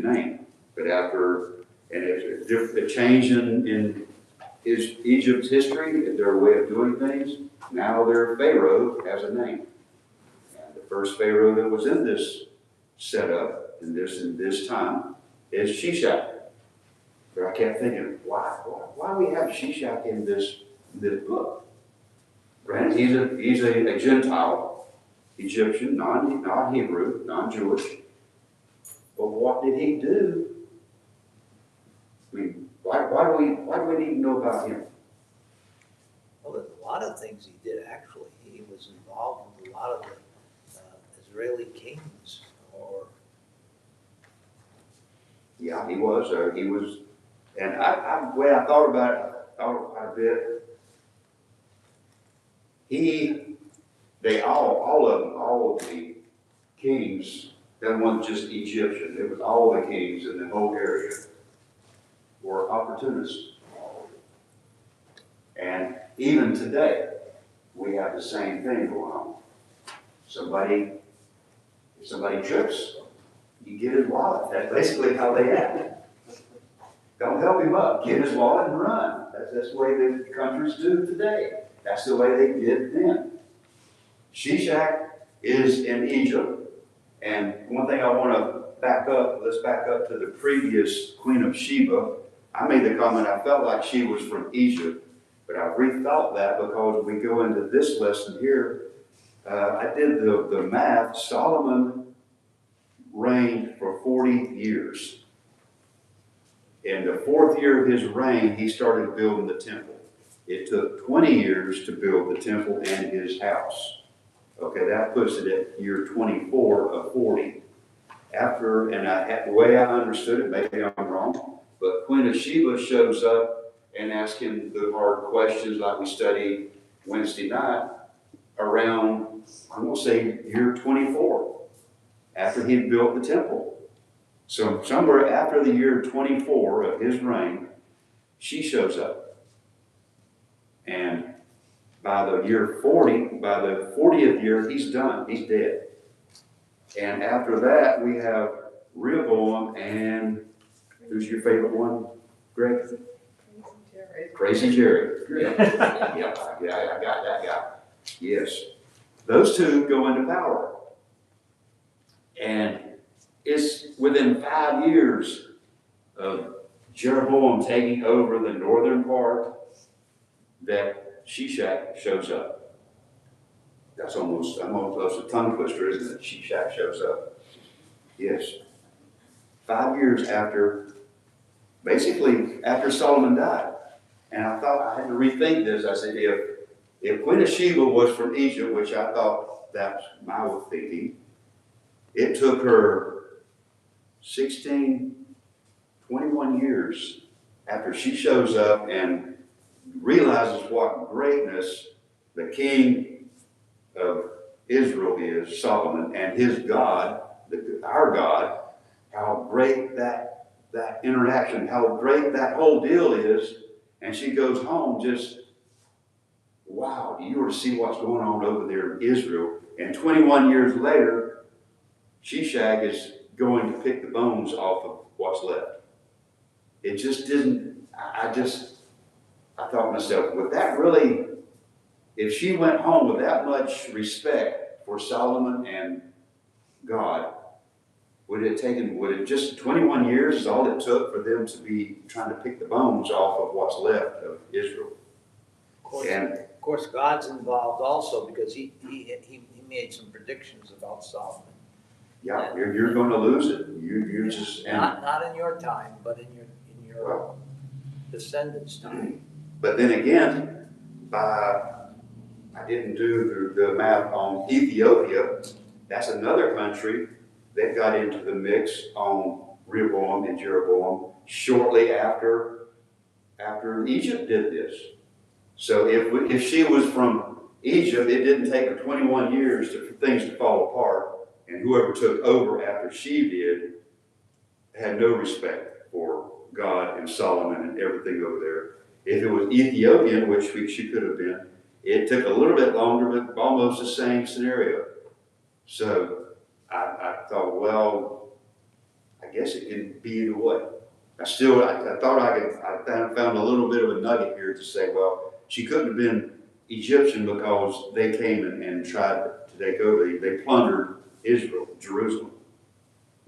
new name. But after, and it's a change in Egypt's history, their way of doing things, now their Pharaoh has a name. And the first Pharaoh that was in this setup, in this time, is Shishak. But I kept thinking, why do we have Shishak in this book? Granted, he's a Gentile, Egyptian, non-Hebrew, non-Jewish. But what did he do? I mean, why do we need to know about him? Well, there's a lot of things he did, actually. He was involved with a lot of the Israeli kings, or... Yeah, he was, and the way I thought about it, I thought quite a bit. All of the kings, that wasn't just Egyptian, it was all the kings in the whole area were opportunists. And even today, we have the same thing going on. If somebody trips, you get his wallet. That's basically how they act. Don't help him up. Get his wallet and run. That's the way the countries do today. That's the way they did then. Shishak is in Egypt. And one thing I want to let's back up to the previous Queen of Sheba. I made the comment, I felt like she was from Egypt, but I rethought that because we go into this lesson here. I did the math. Solomon reigned for 40 years. In the 4th year of his reign, he started building the temple. It took 20 years to build the temple and his house. Okay, that puts it at year 24 of 40. The way I understood it, maybe I'm wrong, but Queen of Sheba shows up and asks him the hard questions like we studied Wednesday night around, I'm going to say, year 24, after he'd built the temple. So somewhere after the year 24 of his reign, she shows up. And by the 40th year, he's done. He's dead. And after that, we have Rehoboam and who's your favorite one, Greg? Crazy Jerry. Yeah, I got that guy. Yes. Those two go into power. And it's within 5 years of Jeroboam taking over the northern part that Shishak shows up. That's almost a tongue twister, isn't it? Shishak shows up. Yes. 5 years basically after Solomon died. And I thought I had to rethink this. I said, if Queen of Sheba was from Egypt, which I thought that's my thinking, it took her 21 years after she shows up and realizes what greatness the king of Israel is, Solomon, and his God, our God, how great that interaction, how great that whole deal is. And she goes home just, wow, you ought to see what's going on over there in Israel. And 21 years later, Shishak is going to pick the bones off of what's left. It just didn't, I thought to myself, would that really, if she went home with that much respect for Solomon and God, would it just 21 years is all it took for them to be trying to pick the bones off of what's left of Israel? Of course, God's involved also because he made some predictions about Solomon. Yeah, you're going to lose it. You're just not in your time, but in your descendants' time. But then again, I didn't do the math on Ethiopia. That's another country that got into the mix on Rehoboam and Jeroboam shortly after Egypt did this. So if she was from Egypt, it didn't take her 21 years for things to fall apart, and whoever took over after she did had no respect for God and Solomon and everything over there. If it was Ethiopian, which she could have been, it took a little bit longer, but almost the same scenario. So I thought, well, I guess it can be either way. I thought I found a little bit of a nugget here to say, well, she couldn't have been Egyptian because they came and tried to take over. They plundered Israel, Jerusalem.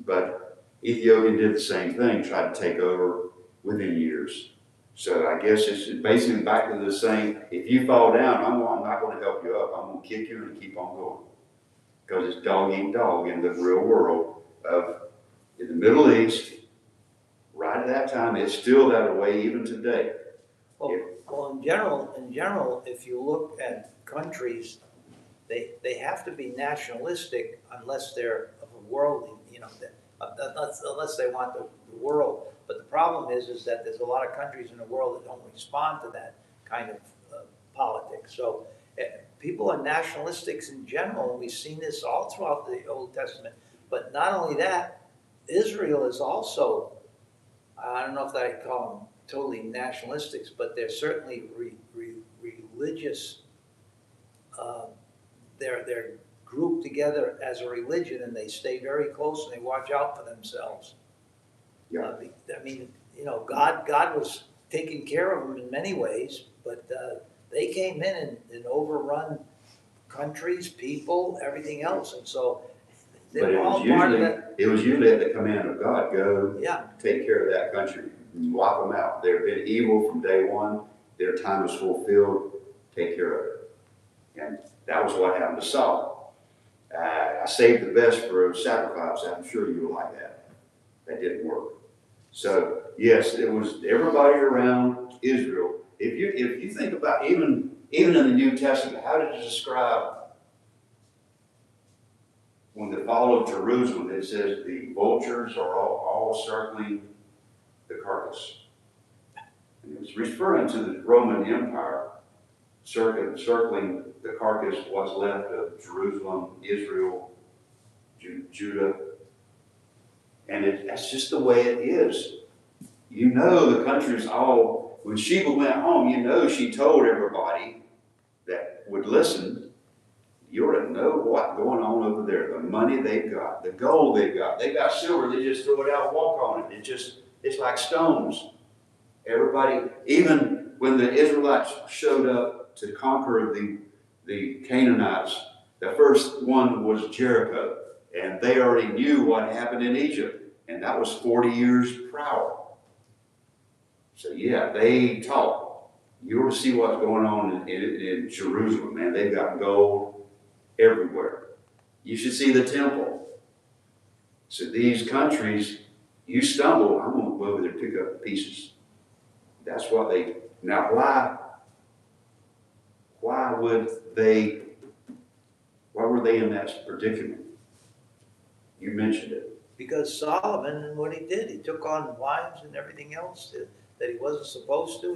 But Ethiopian did the same thing, tried to take over within years. So I guess it's basically back to the same, if you fall down, I'm not going to help you up. I'm going to kick you and keep on going. Because it's dog eat dog in the real world of, in the Middle East, right at that time, it's still that way even today. Well, in general, if you look at countries, they have to be nationalistic unless they're of a worldly, unless they want the world. But the problem is that there's a lot of countries in the world that don't respond to that kind of politics. So people are nationalistics in general, and we've seen this all throughout the Old Testament. But not only that, Israel is also, I don't know if I call them totally nationalistics, but they're certainly religious. They're grouped together as a religion, and they stay very close and they watch out for themselves. Yeah. I mean, God was taking care of them in many ways, but they came in and overrun countries, people, everything else, and so they were all part of that. It was usually at the command of God, go Yeah. take care of that country, wipe them out. They've been evil from day one. Their time was fulfilled. Take care of it. And that was what happened to Saul. I saved the best for a sacrifice. I'm sure you will like that. That didn't work. So yes, it was everybody around Israel. If you think about even in the New Testament, how did it describe when the fall of Jerusalem? It says the vultures are all circling the carcass. And it was referring to the Roman Empire circling the carcass, what's left of Jerusalem, Israel, Judah. And that's just the way it is. The country's all, when Sheba went home, she told everybody that would listen, you ought to know what's going on over there. The money they've got, the gold they've got silver, they just throw it out and walk on it. It's like stones. Everybody, even when the Israelites showed up to conquer the Canaanites, the first one was Jericho. And they already knew what happened in Egypt. And that was 40 years prior. So yeah, they taught. You ought to see what's going on in Jerusalem, man. They've got gold everywhere. You should see the temple. So these countries, you stumble, I'm going to go over there and pick up the pieces. That's what they, now why were they in that predicament? You mentioned it. Because Solomon and what he did, he took on wives and everything else that he wasn't supposed to.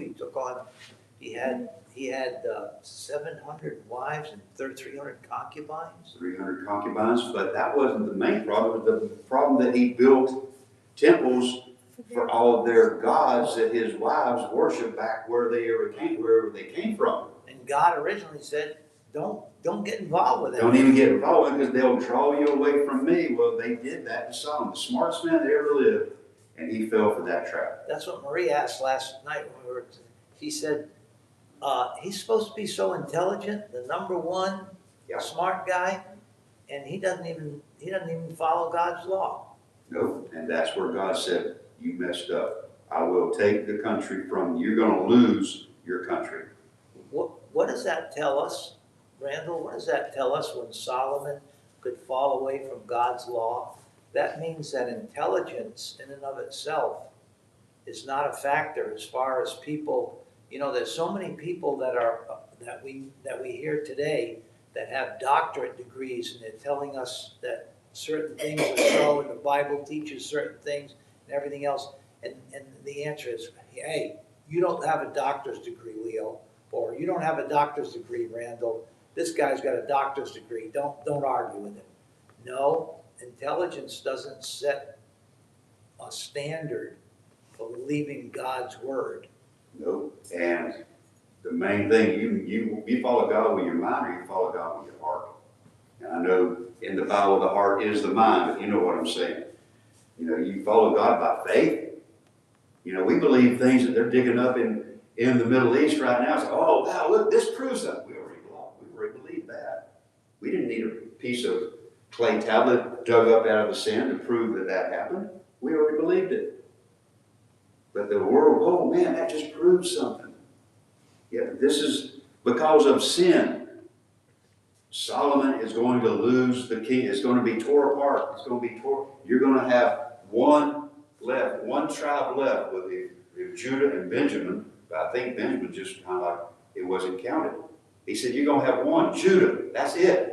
He had 700 wives and 300 concubines. 300 concubines, but that wasn't the main problem. The problem that he built temples for all of their gods that his wives worshiped back wherever they came from. And God originally said, don't get involved with it. Don't even get involved because they'll draw you away from me. Well, they did that to Solomon, the smartest man that ever lived, and he fell for that trap. That's what Marie asked last night when she said, he's supposed to be so intelligent, the number one smart guy, and he doesn't even follow God's law. No, and that's where God said, you messed up. I will take the country from you. You're going to lose your country. What does that tell us, Randall? What does that tell us when Solomon could fall away from God's law? That means that intelligence in and of itself is not a factor as far as people. There's so many people that we hear today that have doctorate degrees, and they're telling us that certain things are so, and the Bible teaches certain things and everything else. And the answer is, hey, you don't have a doctor's degree, Leo, or you don't have a doctor's degree, Randall. This guy's got a doctor's degree. Don't argue with him. No, intelligence doesn't set a standard for believing God's word. No, and the main thing, you follow God with your mind or you follow God with your heart. And I know in the Bible the heart is the mind, but you know what I'm saying. You know, you follow God by faith. You know, we believe things that they're digging up in the Middle East right now. It's like, oh, wow, look, this proves that. We already believed that. We didn't need a piece of clay tablet dug up out of the sand to prove that that happened. We already believed it. But the world, oh man, that just proves something. Yeah, this is because of sin. Solomon is going to lose the king. It's going to be tore apart. It's going to be tore. You're going to have one left, one tribe left with Judah and Benjamin. But I think Benjamin just kind of like it wasn't counted. He said, you're going to have one, Judah. That's it.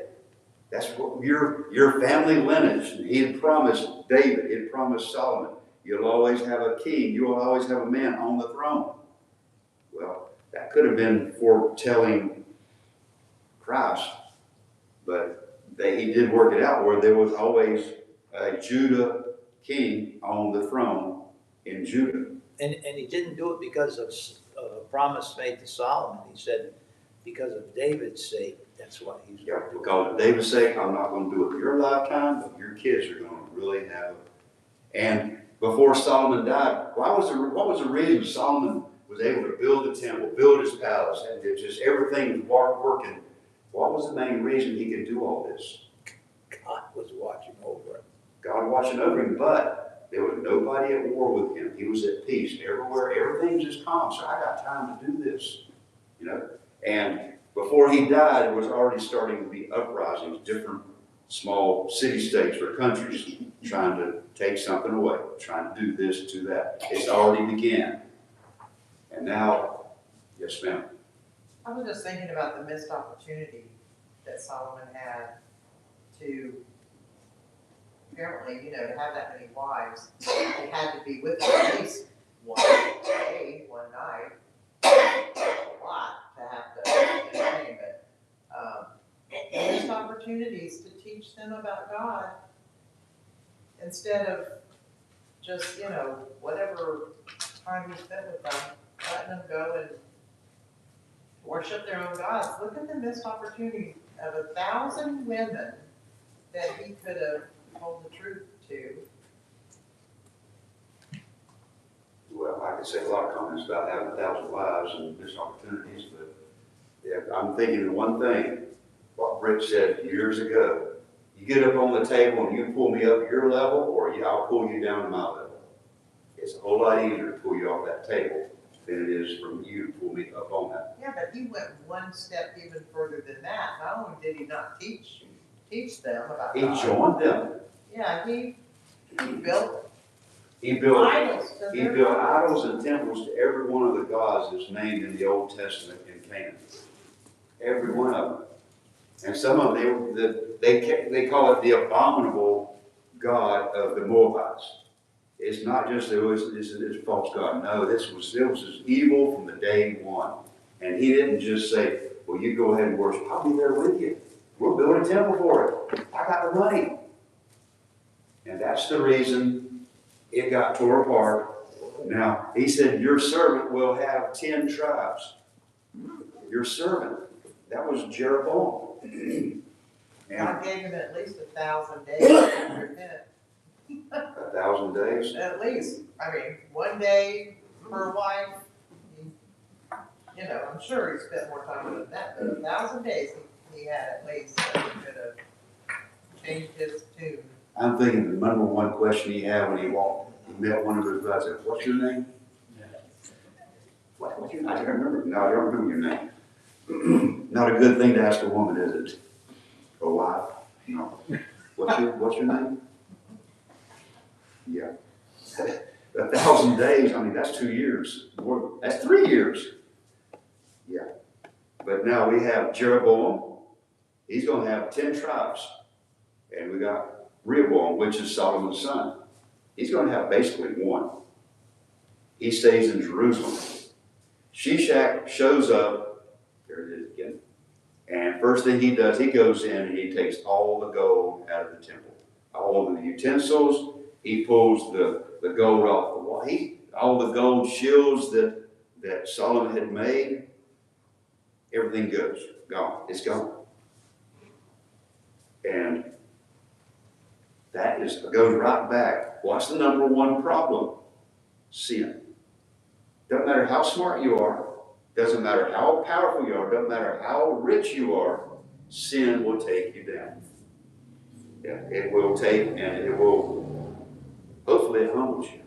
That's what your family lineage. And he had promised David. He had promised Solomon. You'll always have a king. You will always have a man on the throne. Well, that could have been foretelling Christ. But he did work it out where there was always a Judah king on the throne in Judah. And he didn't do it because of a promise made to Solomon. He said, because of David's sake, that's why he's Yeah, because of David's sake, I'm not going to do it in your lifetime, but your kids are going to really have it. And before Solomon died, what was the reason Solomon was able to build the temple, build his palace, and it just everything was working? What was the main reason he could do all this? God was watching over him. God watching over him, but there was nobody at war with him. He was at peace everywhere. Everything's just calm. So I got time to do this, you know. And before he died, it was already starting to be uprisings, different small city-states or countries trying to take something away, trying to do this, do that. It's already began. And now, yes, ma'am. I was just thinking about the missed opportunity that Solomon had to, apparently, to have that many wives. They had to be with him at least one day, one night. That's a lot to have to entertain, but missed opportunities to teach them about God instead of just, whatever time you spent with them, letting them go and worship their own gods. Look at the missed opportunity of 1,000 women that he could have told the truth to. Well, I could say a lot of comments about having 1,000 wives and missed opportunities, but yeah, I'm thinking of one thing, what Britt said years ago. You get up on the table and you pull me up your level, or I'll pull you down to my level. It's a whole lot easier to pull you off that table than it is for you to pull me up on that. Yeah, but he went one step even further than that. Not only did he not teach them about He God. joined them. Yeah, he built He built idols to He their built gods. idols and temples to every one of the gods that's named in the Old Testament in Canaan. Every one of them. And some of them, they call it the abominable god of the Moabites. It's not just this is false god. No, this was evil from the day one. And he didn't just say, well, you go ahead and worship. I'll be there with you. We'll build a temple for it. I got the money. And that's the reason it got tore apart. Now, he said, your servant will have 10 tribes. Your servant. That was Jeroboam. God gave him at least 1,000 days to repent. 1,000 days. At least. I mean, one day per wife. I'm sure he spent more time than that, but 1,000 days he had at least, so he could have changed his tune. I'm thinking the number one question he had when he met one of his guys, said, what's your name? What's your name? I don't remember. No, I don't remember your name. Not a good thing to ask a woman, is it? A wife? No. What's your name? Yeah. 1,000 days, I mean, that's 2 years. That's 3 years. Yeah. But now we have Jeroboam. He's going to have 10 tribes. And we got Rehoboam, which is Solomon's son. He's going to have basically one. He stays in Jerusalem. Shishak shows up. There it is again. And first thing he does, he goes in and he takes all the gold out of the temple. All of the utensils. He pulls the gold off the wall. All the gold shields that Solomon had made, everything goes. Gone. It's gone. And That goes right back. What's the number one problem? Sin. Doesn't matter how smart you are, doesn't matter how powerful you are, doesn't matter how rich you are, sin will take you down. Yeah, it will take, and it will, hopefully it humbles you.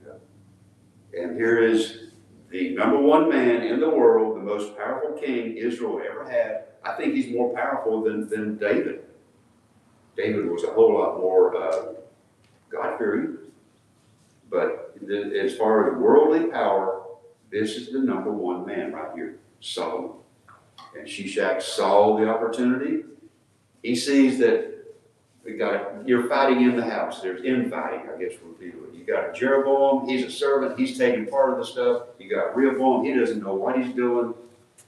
Yeah. And here is the number one man in the world, the most powerful king Israel ever had. I think he's more powerful than David. David was a whole lot more God-fearing. But as far as worldly power, this is the number one man right here, Solomon. And Shishak saw the opportunity. He sees that you're fighting in the house. There's infighting, I guess we'll deal with. You got Jeroboam, he's a servant, he's taking part of the stuff. You got Rehoboam, he doesn't know what he's doing.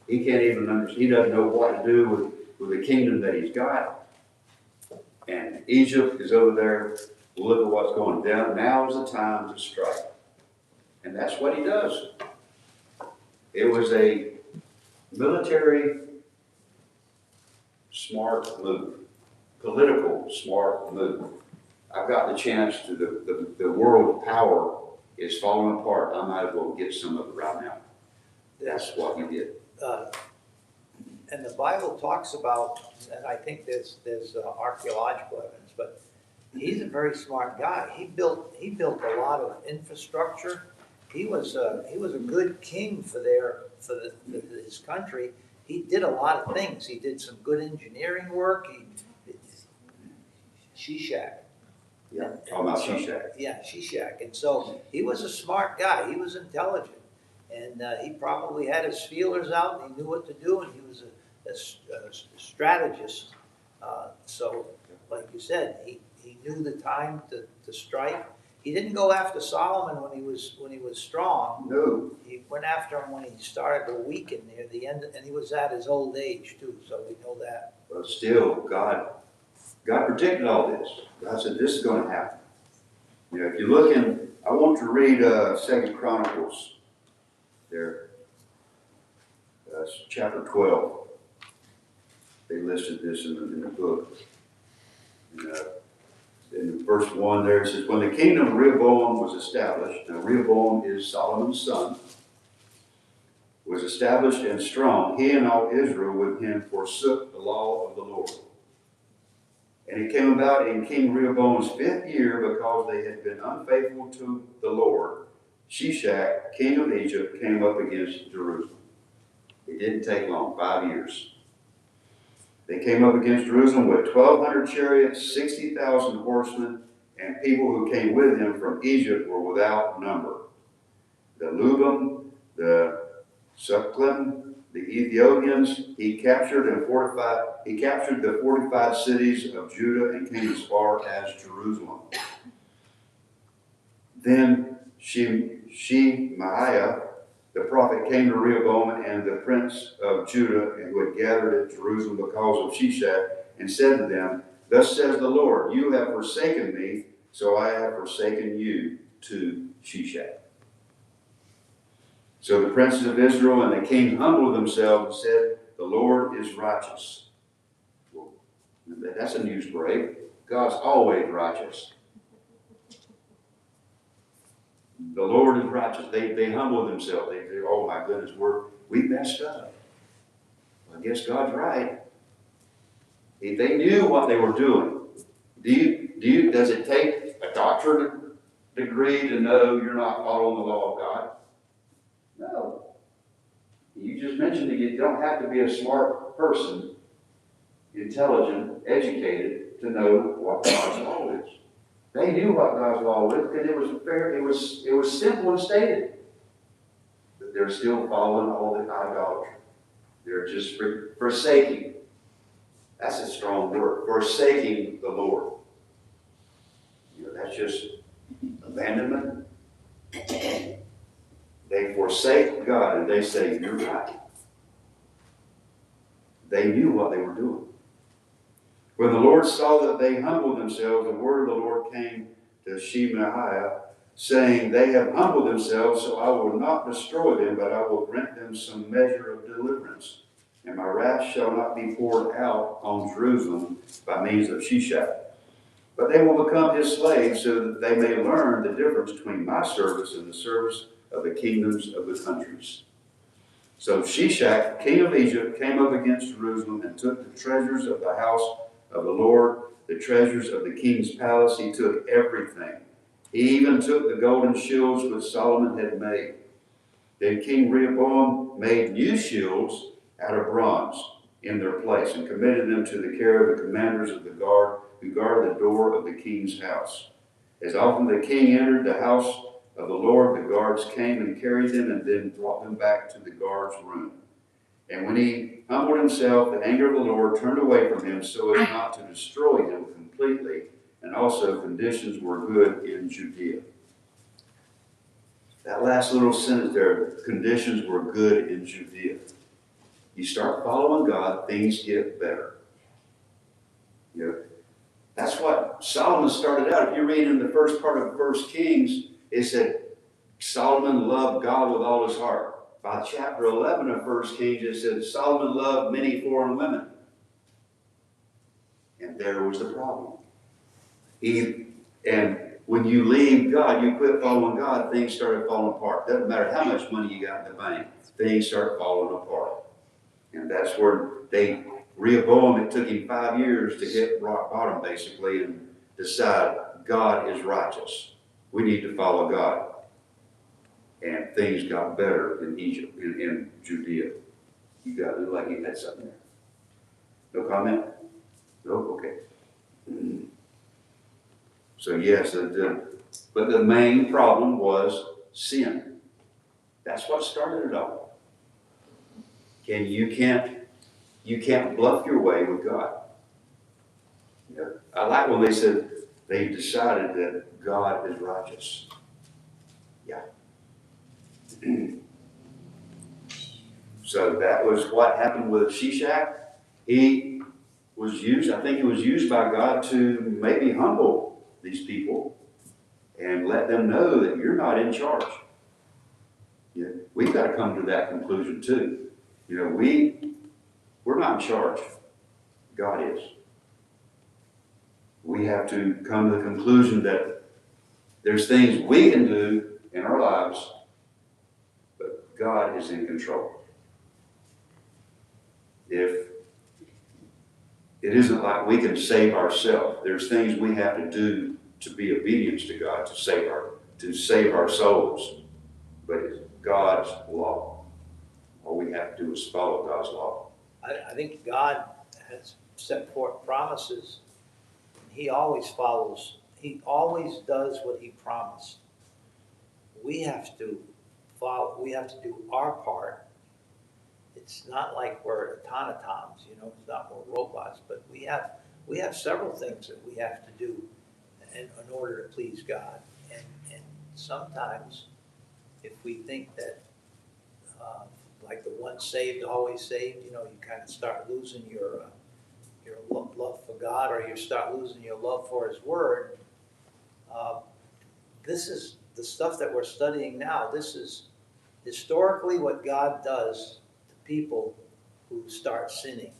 He can't even understand, he doesn't know what to do with the kingdom that he's got. And Egypt is over there. Look at what's going down. Now is the time to strike. And that's what he does. It was a military smart move. Political smart move. I've got the chance to, the world power is falling apart. I might as well get some of it right now. That's what he did. And the Bible talks about, and I think there's archaeological evidence, but he's a very smart guy. He built a lot of infrastructure. He was a good king for his country. He did a lot of things. He did some good engineering work. Shishak. Yeah, talking about Shishak. Yeah, Shishak. And so he was a smart guy. He was intelligent. And he probably had his feelers out, and he knew what to do, and he was a strategist. So, like you said, he knew the time to strike. He didn't go after Solomon when he was strong. No. He went after him when he started to weaken near the end, and he was at his old age too. So we know that. But still, God predicted all this. God said this is going to happen. You know, if you look in, I want to read 2 Chronicles. There, chapter 12. They listed this in the book. And, in verse 1 there, it says, when the kingdom of Rehoboam was established, now Rehoboam is Solomon's son, was established and strong, he and all Israel with him forsook the law of the Lord. And it came about in King Rehoboam's 5th year, because they had been unfaithful to the Lord, Shishak, king of Egypt, came up against Jerusalem. It didn't take long, 5 years. They came up against Jerusalem with 1,200 chariots, 60,000 horsemen, and people who came with him from Egypt were without number. The Lubim, the Suklim, the Ethiopians, he captured the fortified cities of Judah and came as far as Jerusalem. Then Shemaiah, the prophet, came to Rehoboam and the prince of Judah, who had gathered at Jerusalem because of Shishak, and said to them, thus says the Lord, you have forsaken me, so I have forsaken you to Shishak. So the princes of Israel and the king humbled themselves and said, the Lord is righteous. Well, that's a news break. God's always righteous. The Lord is righteous. They humble themselves. They say, oh my goodness, we messed up. Well, I guess God's right. If they knew what they were doing. Does it take a doctorate degree to know you're not following the law of God? No. You just mentioned that you don't have to be a smart person, intelligent, educated, to know what God's law is. They knew what God's law was because it was fair. It was simple and stated. But they're still following all the idolatry. They're just forsaking. That's a strong word. Forsaking the Lord. You know, that's just abandonment. They forsake God and they say, you're right. They knew what they were doing. When the Lord saw that they humbled themselves, the word of the Lord came to Shemaiah, saying, they have humbled themselves, so I will not destroy them, but I will grant them some measure of deliverance. And my wrath shall not be poured out on Jerusalem by means of Shishak. But they will become his slaves so that they may learn the difference between my service and the service of the kingdoms of the countries. So Shishak, king of Egypt, came up against Jerusalem and took the treasures of the house of the Lord, the treasures of the king's palace. He took everything. He even took the golden shields which Solomon had made. Then King Rehoboam made new shields out of bronze in their place and committed them to the care of the commanders of the guard who guarded the door of the king's house. As often the king entered the house of the Lord, the guards came and carried them and then brought them back to the guard's room. And when he humbled himself, the anger of the Lord turned away from him so as not to destroy him completely, and also conditions were good in Judea. That last little sentence there, conditions were good in Judea. You start following God, things get better. You know, that's what Solomon started out. If you read in the first part of 1 Kings, it said Solomon loved God with all his heart. By chapter 11 of 1 Kings, it said Solomon loved many foreign women. And there was the problem. And when you leave God, you quit following God, things started falling apart. Doesn't matter how much money you got in the bank, things start falling apart. And that's where Rehoboam, it took him 5 years to hit rock bottom, basically, and decide God is righteous. We need to follow God. And things got better in Egypt, in Judea. You got it like you had something there. No comment? No? Okay. So yes, but the main problem was sin. That's what started it all. You can't bluff your way with God. You know, I like when they said they decided that God is righteous. Yeah. So that was what happened with Shishak. He was used, I think he was used by God to maybe humble these people and let them know that you're not in charge. Yeah, we've got to come to that conclusion too. You know, we're not in charge. God is. We have to come to the conclusion that there's things we can do in our lives, but God is in control. If it isn't like we can save ourselves, there's things we have to do to be obedient to God to save our souls. But it's God's law. All we have to do is follow God's law. I think God has set forth promises. He always follows. He always does what he promised. We have to follow. We have to do our part. It's not like we're automatons, it's not we're robots, but we have several things that we have to do in order to please God. And sometimes if we think that like the once saved, always saved, you kind of start losing your love for God, or you start losing your love for his word. This is the stuff that we're studying now. This is historically what God does to people who start sinning.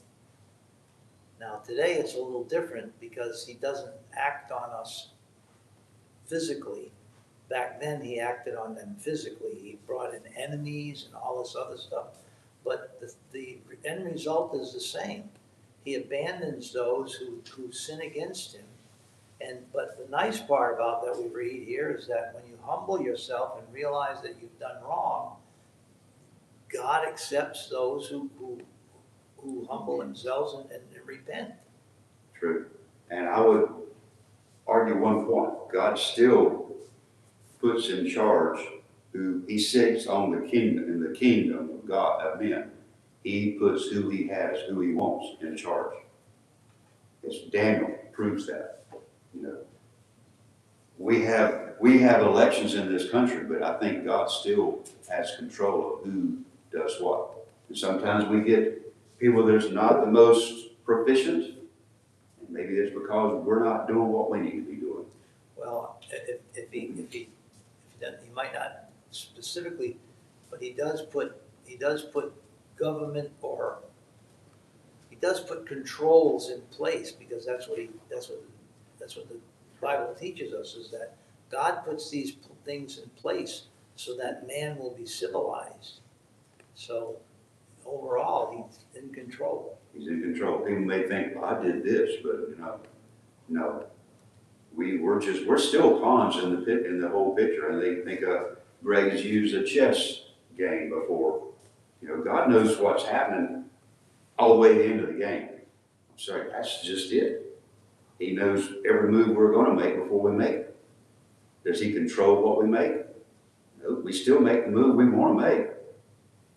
Now today it's a little different because he doesn't act on us physically. Back then he acted on them physically. He brought in enemies and all this other stuff. But the end result is the same. He abandons those who sin against him. But the nice part about that we read here is that when you humble yourself and realize that you've done wrong, God accepts those who humble themselves and repent. True. And I would argue one point. God still puts in charge who he sits on the kingdom, in the kingdom of God, of men. He puts who he wants in charge. As Daniel proves that. We have elections in this country, but I think God still has control of who does what. And sometimes we get people that's not the most proficient, and maybe it's because we're not doing what we need to be doing. Well, if he might not specifically, but he does put government, or he does put controls in place, because that's what That's what the Bible teaches us, is that God puts these things in place so that man will be civilized. So overall, he's in control. He's in control. People may think, well, I did this, but no. We're still pawns in the whole picture. And they think Greg has used a chess game before. God knows what's happening all the way to the end of the game. I'm sorry, that's just it. He knows every move we're going to make before we make it. Does he control what we make? No, we still make the move we want to make.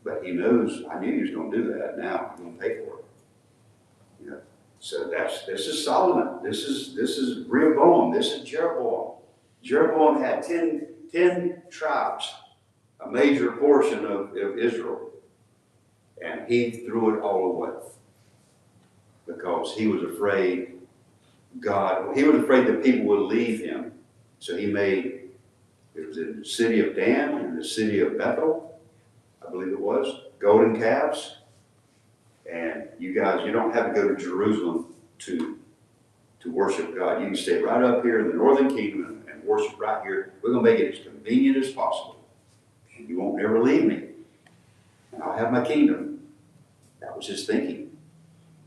But he knows, I knew he was going to do that. Now I'm going to pay for it. So this is Solomon. This is Rehoboam. This is Jeroboam. Jeroboam had 10 tribes, a major portion of Israel. And he threw it all away because he was afraid he was afraid that people would leave him. So he made, it was in the city of Dan and the city of Bethel, I believe it was, golden calves. And you guys, you don't have to go to Jerusalem to worship God. You can stay right up here in the northern kingdom and worship right here. We're going to make it as convenient as possible. And you won't ever leave me. And I'll have my kingdom. That was his thinking.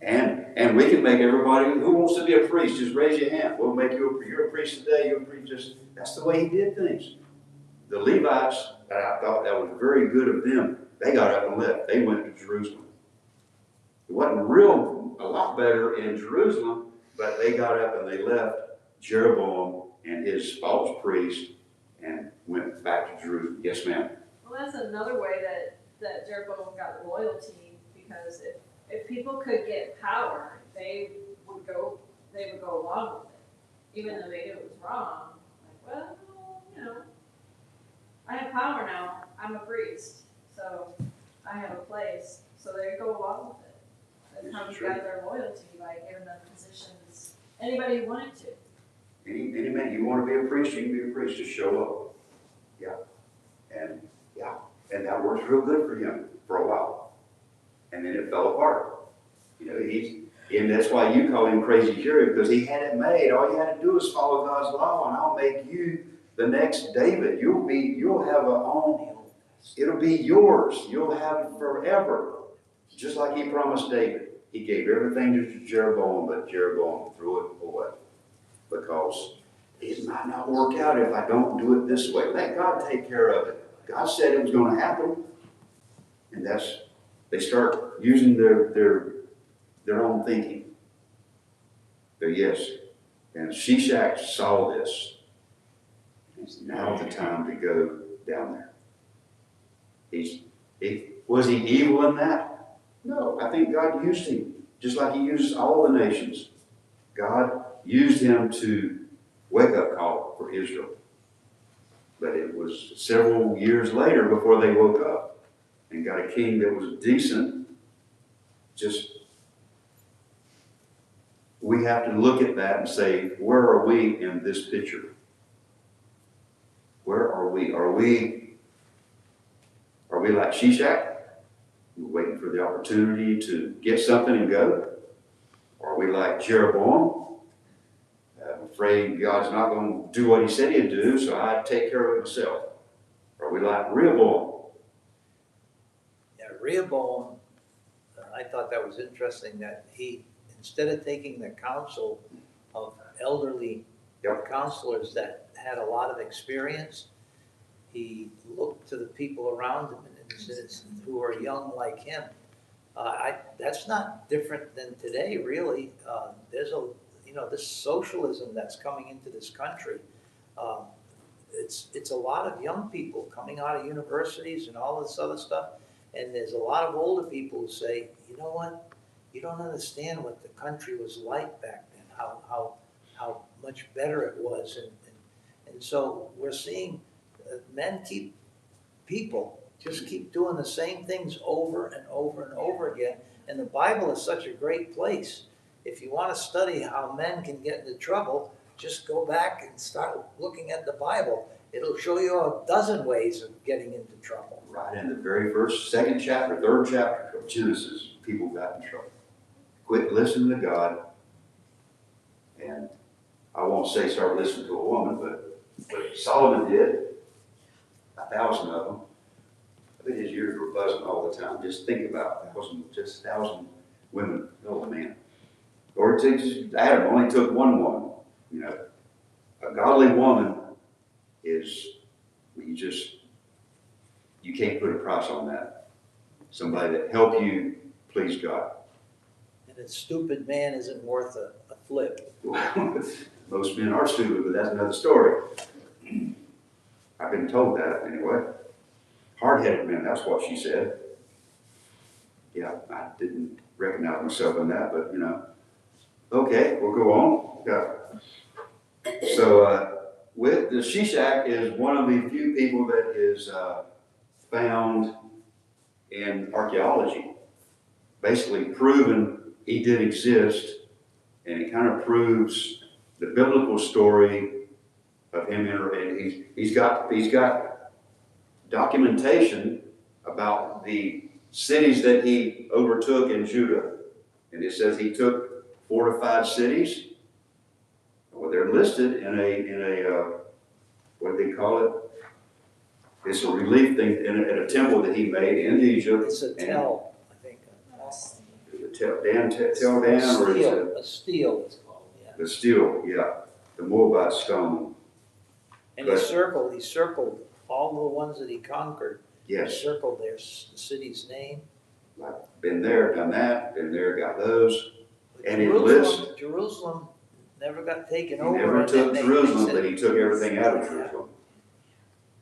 And we can make everybody who wants to be a priest, just raise your hand. We'll make you're a priest today, you're a priest. That's the way he did things. The Levites, I thought that was very good of them. They got up and left. They went to Jerusalem. It wasn't a lot better in Jerusalem, but they got up and they left Jeroboam and his false priest and went back to Jerusalem. Yes, ma'am. Well, that's another way that Jeroboam got loyalty, because if people could get power, they would go along with it, even though they knew it was wrong. Like, well, I have power now. I'm a priest, so I have a place. So they go along with it. That's how you got their loyalty, by giving them positions. Anybody who wanted to. Any man, you want to be a priest, you can be a priest. Just show up. And that works real good for him for a while. And then it fell apart. And that's why you call him Crazy Jerry, because he had it made. All you had to do is follow God's law, and I'll make you the next David. You'll have a own. It'll be yours. You'll have it forever. Just like he promised David. He gave everything to Jeroboam, but Jeroboam threw it away. Because it might not work out if I don't do it this way. Let God take care of it. God said it was going to happen. And they start using their own thinking. But yes, and Shishak saw this. It's now the time to go down there. Was he evil in that? No, I think God used him, just like he uses all the nations. God used him to wake-up call for Israel. But it was several years later before they woke up and got a king that was decent. We have to look at that and say, where are we in this picture? Where are we? Are we like Shishak? We're waiting for the opportunity to get something and go? Or are we like Jeroboam? I'm afraid God's not going to do what he said he'd do, so I take care of it myself. Or are we like Rehoboam? Yeah, Rehoboam, I thought that was interesting that he, instead of taking the counsel of elderly counselors that had a lot of experience, he looked to the people around him who are young like him. That's not different than today, really. There's this socialism that's coming into this country. It's a lot of young people coming out of universities and all this other stuff, and there's a lot of older people who say, you know what, you don't understand what the country was like back then, how much better it was, and so we're seeing people just keep doing the same things over and over and over again, and the Bible is such a great place. If you want to study how men can get into trouble, just go back and start looking at the Bible. It'll show you a dozen ways of getting into trouble. Right in the very first, second chapter, third chapter of Genesis, people got in trouble. Quit listening to God. And I won't say start listening to a woman, but Solomon did, 1,000 of them. I bet his ears were buzzing all the time. Just think about 1,000 women. Oh man. Or Adam only took one woman. You know, a godly woman is, you can't put a price on that. Somebody that help you please God. And a stupid man isn't worth a flip. Most men are stupid, but that's another story. I've been told that anyway. Hard-headed men, that's what she said. Yeah, I didn't recognize myself in that, but you know. Okay, we'll go on. Yeah. So, with the Shishak is one of the few people that is found in archaeology. Basically proven he did exist, and it kind of proves the biblical story of him. And he's got documentation about the cities that he overtook in Judah. And it says he took fortified cities. Well, they're listed in a what do they call it? It's a relief thing in a temple that he made in Egypt. It's a tell, I think. Tell Dan, or is it A steel it's called, yeah. the steel? Yeah, the Moabite stone. And he circled all the ones that he conquered. Yes. He circled the city's name. I've been there, done that. Been there, got those. And it lists. Jerusalem never got taken He over. never and took then Jerusalem, but he took everything out of Jerusalem.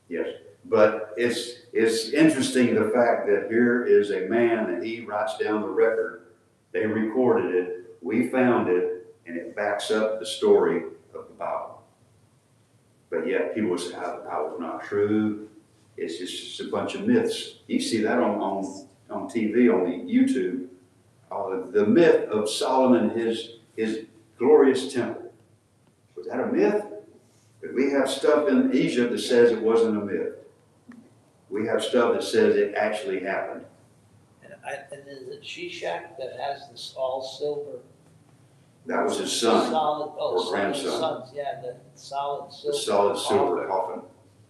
Yes, but it's interesting the fact that here is a man that he writes down the record. They recorded it, we found it, and it backs up the story of the Bible. But yet people say, "Oh, the Bible's not true. It's just a bunch of myths." You see that on TV, on the YouTube. The myth of Solomon, his glorious temple. Was that a myth? But we have stuff in Egypt that says it wasn't a myth. We have stuff that says it actually happened. And is it Shishak that has this all silver? That was his son, or grandson. Sons, yeah, the solid silver. The solid silver coffin.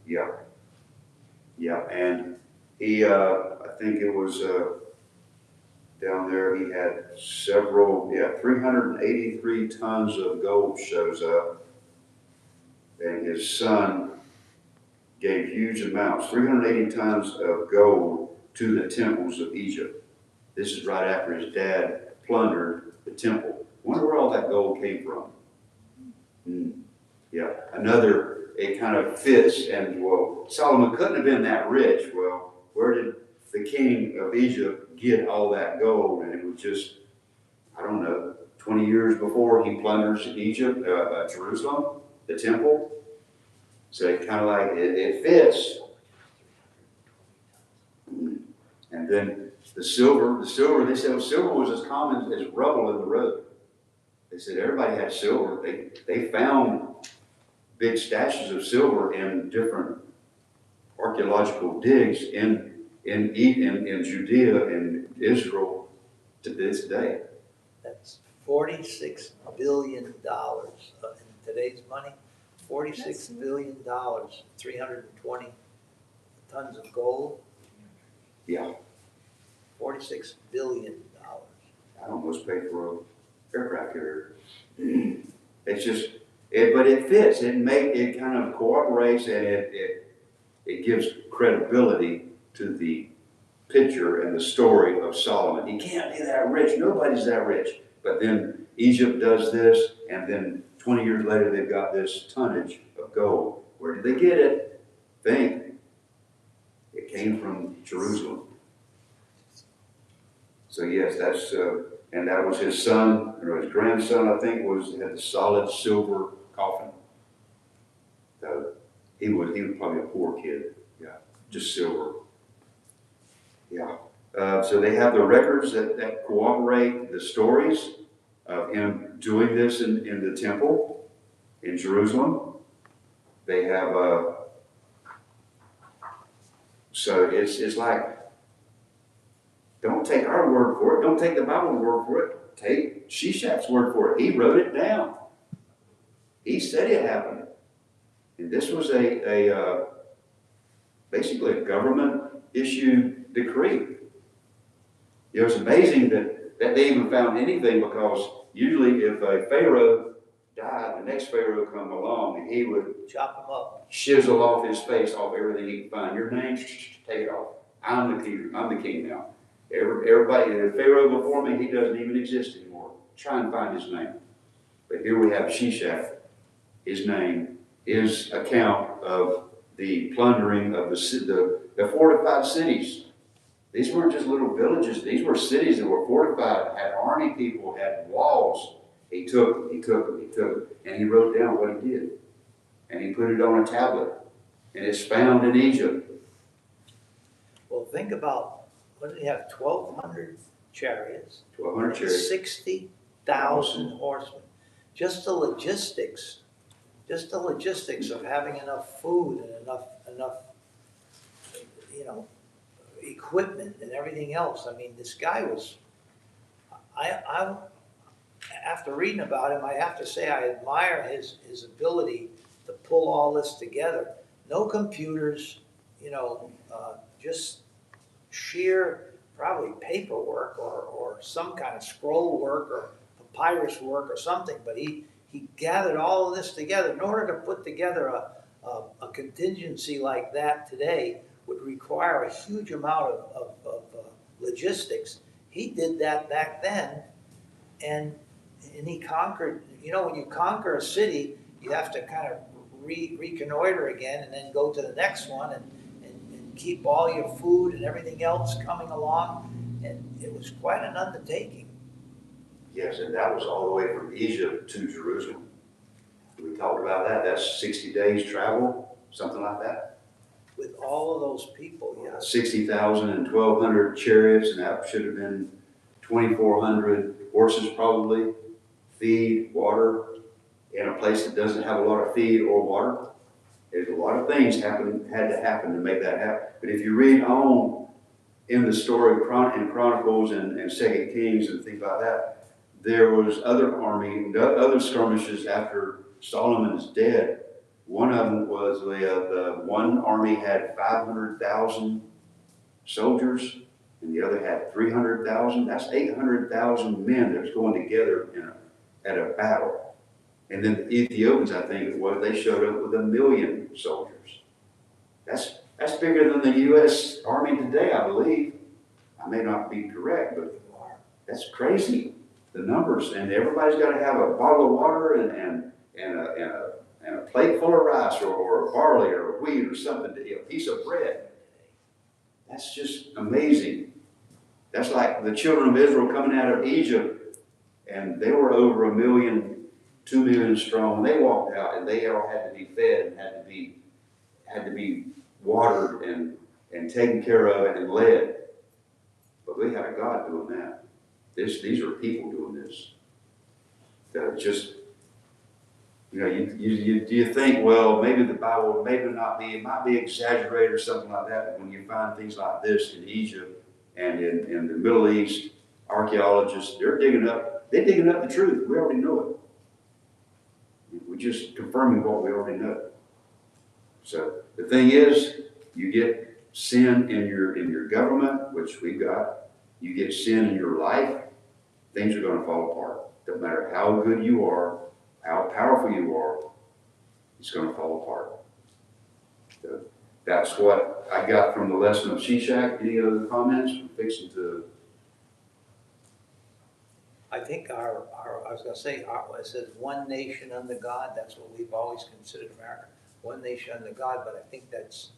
Yeah. Yeah, and he, I think it was down there, he had 383 tons of gold shows up. And his son gave huge amounts, 380 tons of gold to the temples of Egypt. This is right after his dad plundered the temple. Wonder where all that gold came from. Yeah, it kind of fits, and well, Solomon couldn't have been that rich. Well, where did the king of Egypt get all that gold? And it was just, I don't know, 20 years before he plunders Egypt, Jerusalem, the temple. So it kind of like, it fits. And then the silver, they said silver was as common as rubble in the road. They said everybody had silver. They found big stashes of silver in different archaeological digs in Judea and Israel to this day. That's $46 billion in today's money. $46 billion, 320 tons of gold. Yeah. $46 billion. I almost paid for an aircraft carrier. It's just, but it fits. It kind of cooperates, and it gives credibility to the picture and the story of Solomon. He can't be that rich. Nobody's that rich. But then Egypt does this, and then 20 years later they've got this tonnage of gold. Where did they get it? Think. It came from Jerusalem. So yes, and that was his son, or his grandson, I think, had the solid silver coffin. So he was probably a poor kid. Yeah, just silver. Yeah. So they have the records that corroborate the stories of him doing this in the temple in Jerusalem. They have so it's like, don't take our word for it. Don't take the Bible's word for it. Take Shishak's word for it. He wrote it down. He said it happened. And this was basically a government issued decree. It was amazing that they even found anything, because usually if a pharaoh died, the next pharaoh come along and he would Chop them up. chisel off his face off everything he could find. Your name, take it off. I'm the king now. Everybody, the pharaoh before me, he doesn't even exist anymore. Try and find his name. But here we have Shishak, his name, his account of the plundering of the fortified cities. These weren't just little villages. These were cities that were fortified, had army people, had walls. He took, and he wrote down what he did. And he put it on a tablet. And it's found in Egypt. Well, think about, what did he have, 1,200 chariots? 1,200 chariots. 60,000 horsemen. Just the logistics of having enough food and enough, equipment and everything else. I mean, this guy was, I after reading about him, I have to say I admire his ability to pull all this together. No computers, just sheer probably paperwork or some kind of scroll work or papyrus work or something, but he gathered all of this together. In order to put together a contingency like that today would require a huge amount of logistics. He did that back then, and he conquered. When you conquer a city, you have to kind of reconnoiter again and then go to the next one and keep all your food and everything else coming along. And it was quite an undertaking. Yes, and that was all the way from Egypt to Jerusalem. We talked about that. That's 60 days travel, something like that. With all of those people, yes. 60,000 and 1,200 chariots, and that should have been 2,400 horses probably. Feed, water, in a place that doesn't have a lot of feed or water. There's a lot of things had to happen to make that happen. But if you read on in the story in Chronicles and 2 Kings and things like that, there was other skirmishes after Solomon is dead. One of them was the one army had 500,000 soldiers, and the other had 300,000. That's 800,000 men that was going together at a battle. And then the Ethiopians, I think it was, they showed up with 1 million soldiers. That's bigger than the U.S. Army today, I believe. I may not be correct, but that's crazy, the numbers. And everybody's got to have a bottle of water and a plate full of rice or barley or wheat or something, a piece of bread. That's just amazing. That's like the children of Israel coming out of Egypt, and they were over 1 million, 2 million strong. They walked out, and they all had to be fed and had to be watered and taken care of and led. But we had a God doing that. These are people doing this. You think, well, maybe the Bible it might be exaggerated or something like that. But when you find things like this in Egypt and in the Middle East, archaeologists, they're digging up the truth. We already know it. We're just confirming what we already know. So the thing is, you get sin in your government, which we've got. You get sin in your life, things are going to fall apart. No matter how good you are, how powerful you are, it's going to fall apart. So that's what I got from the lesson of Shishak. Any other comments? I'm fixing to. I think it says one nation under God. That's what we've always considered America. One nation under God, but I think that's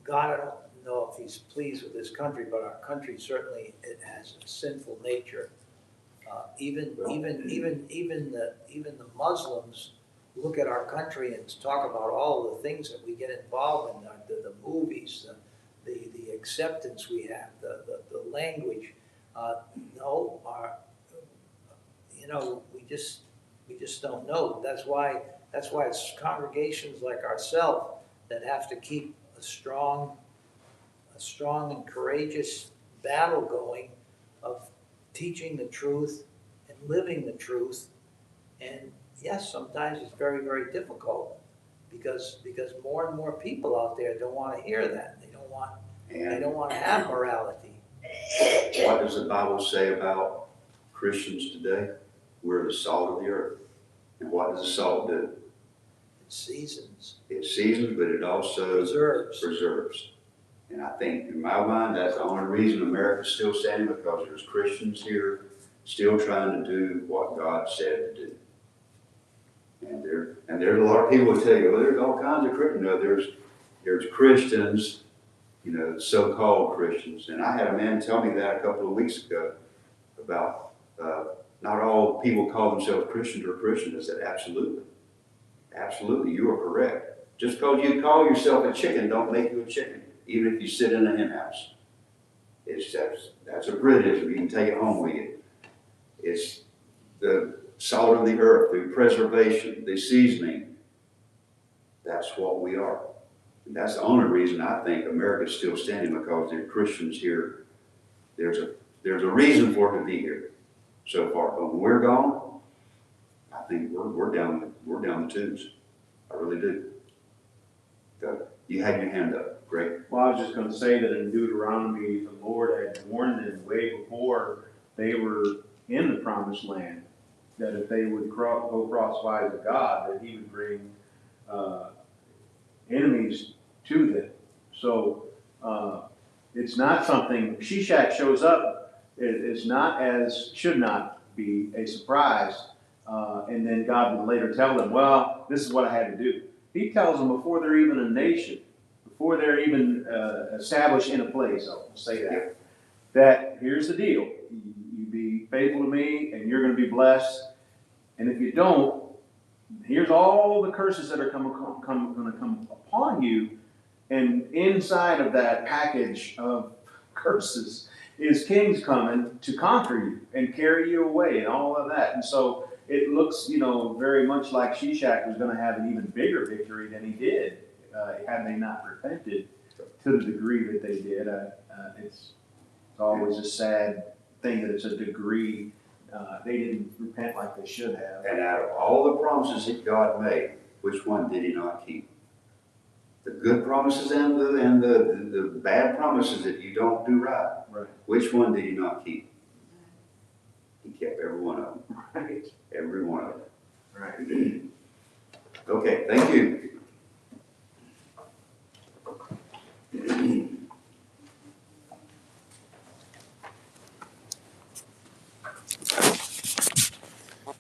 God. I don't know if he's pleased with this country, but our country certainly it has a sinful nature. Even the Muslims look at our country and talk about all the things that we get involved in, the movies, the acceptance we have, the language. We just don't know. That's why it's congregations like ourselves that have to keep a strong and courageous battle going of teaching the truth and living the truth And yes, sometimes it's very, very difficult because more and more people out there don't want to hear that. They And don't want to have morality. what does the Bible say about Christians today? We're the salt of the earth. And what does the salt do? It seasons, It seasons, but it also preserves. And I think, in my mind, that's the only reason America's still standing, because there's Christians here still trying to do what God said to do. And there's a lot of people who tell you, well, there's all kinds of Christians. No, there's Christians, you know, so-called Christians. And I had a man tell me that a couple of weeks ago about not all people call themselves Christians are Christians. I said, absolutely. Absolutely, you are correct. Just because you call yourself a chicken don't make you a chicken, even if you sit in a hen house. That's a Britishism. You can take it home with you. It's the salt of the earth, the preservation, the seasoning. That's what we are. And that's the only reason I think America's still standing, because there are Christians here. There's a reason for it to be here so far. But when we're gone, I think we're down the tubes. I really do. So, you had your hand up. Great. Well, I was just gonna say that in Deuteronomy, the Lord had warned them way before they were in the promised land, that if they would go crosswise of God, that he would bring enemies to them. So it's not something, Shishak shows up, it's not should not be a surprise. And then God would later tell them, well, this is what I had to do. He tells them before they're even a nation, before they're even established in a place, I'll say that here's the deal. You be faithful to me and you're going to be blessed. And if you don't, here's all the curses that are going to come upon you. And inside of that package of curses is kings coming to conquer you and carry you away and all of that. And so it looks, very much like Shishak was going to have an even bigger victory than he did had they not repented to the degree that they did. It's always a sad thing that it's a degree. They didn't repent like they should have. And out of all the promises that God made, which one did he not keep? The good promises and the bad promises that you don't do right. Right. Which one did he not keep? He kept every one of them. Right. Every one of them. Right. Okay, thank you.